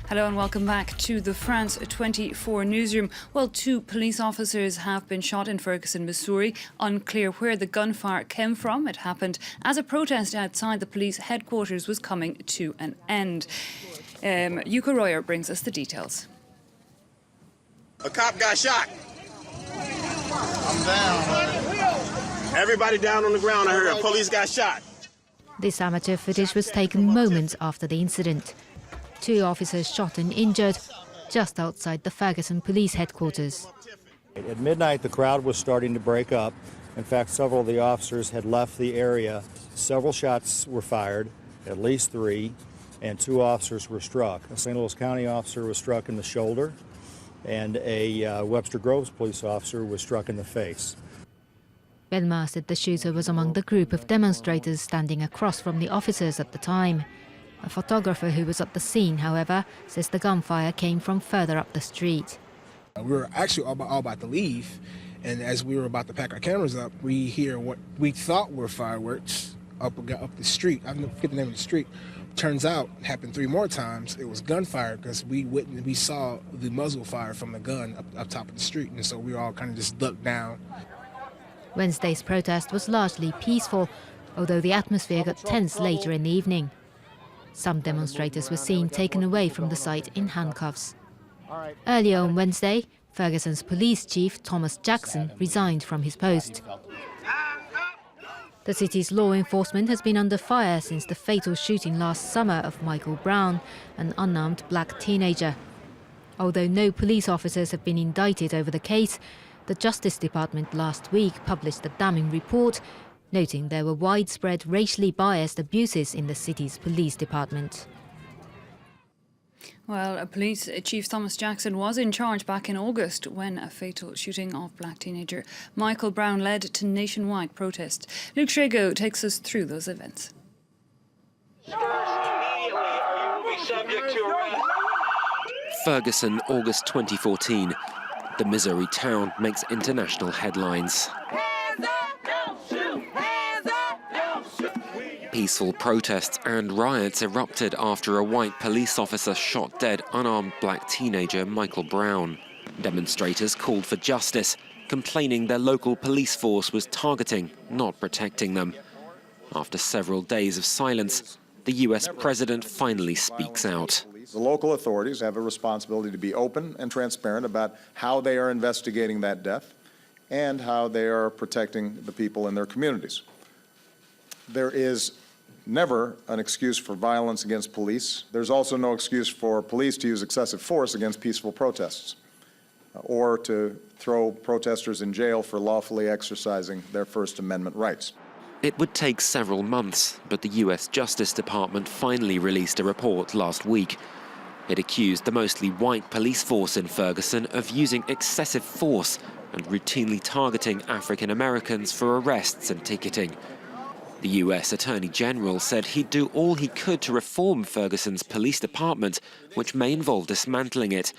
Hello and welcome back to the France 24 newsroom. Well, 2 police officers have been shot in Ferguson, Missouri. Unclear where the gunfire came from. It happened as a protest outside the police headquarters was coming to an end. Yuka Royer brings us the details. A cop got shot. I'm down. Everybody down on the ground, I heard. Police got shot. This amateur footage was taken moments after the incident. 2 officers shot and injured just outside the Ferguson police headquarters. At midnight, the crowd was starting to break up. In fact, several of the officers had left the area. Several shots were fired, at least 3, and 2 officers were struck. A St. Louis County officer was struck in the shoulder, and a Webster Groves police officer was struck in the face. Belmar said the shooter was among the group of demonstrators standing across from the officers at the time. A photographer who was at the scene, however, says the gunfire came from further up the street. We were actually all about to leave, and as we were about to pack our cameras up, we hear what we thought were fireworks up the street. I forget the name of the street. Turns out, it happened 3 more times. It was gunfire because we saw the muzzle fire from the gun up top of the street, and so we all kind of just ducked down. Wednesday's protest was largely peaceful, although the atmosphere got tense later in the evening. Some demonstrators were seen taken away from the site in handcuffs. Earlier on Wednesday, Ferguson's police chief, Thomas Jackson, resigned from his post. The city's law enforcement has been under fire since the fatal shooting last summer of Michael Brown, an unarmed black teenager. Although no police officers have been indicted over the case, the Justice Department last week published a damning report noting there were widespread racially biased abuses in the city's police department. Well, Police Chief Thomas Jackson was in charge back in August when a fatal shooting of black teenager Michael Brown led to nationwide protests. Luke Shrego takes us through those events. Ferguson, August 2014. The Missouri town makes international headlines. Peaceful protests and riots erupted after a white police officer shot dead unarmed black teenager Michael Brown. Demonstrators called for justice, complaining their local police force was targeting, not protecting them. After several days of silence, the US president finally speaks out. The local authorities have a responsibility to be open and transparent about how they are investigating that death and how they are protecting the people in their communities. There is never an excuse for violence against police. There's also no excuse for police to use excessive force against peaceful protests or to throw protesters in jail for lawfully exercising their First Amendment rights. It would take several months, but the US Justice Department finally released a report last week. It accused the mostly white police force in Ferguson of using excessive force and routinely targeting African Americans for arrests and ticketing. The US Attorney General said he'd do all he could to reform Ferguson's police department, which may involve dismantling it.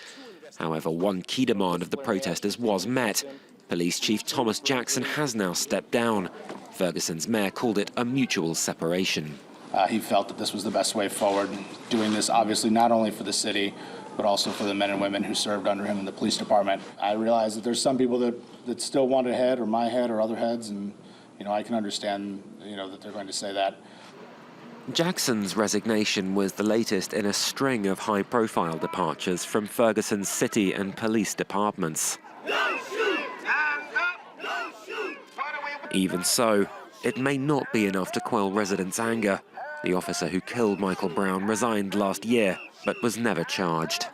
However, one key demand of the protesters was met. Police Chief Thomas Jackson has now stepped down. Ferguson's mayor called it a mutual separation. He felt that this was the best way forward, doing this obviously not only for the city, but also for the men and women who served under him in the police department. I realize that there's some people that still want a head, or my head, or other heads, and I can understand, that they're going to say that. Jackson's resignation was the latest in a string of high-profile departures from Ferguson's city and police departments. Even so, it may not be enough to quell residents' anger. The officer who killed Michael Brown resigned last year, but was never charged.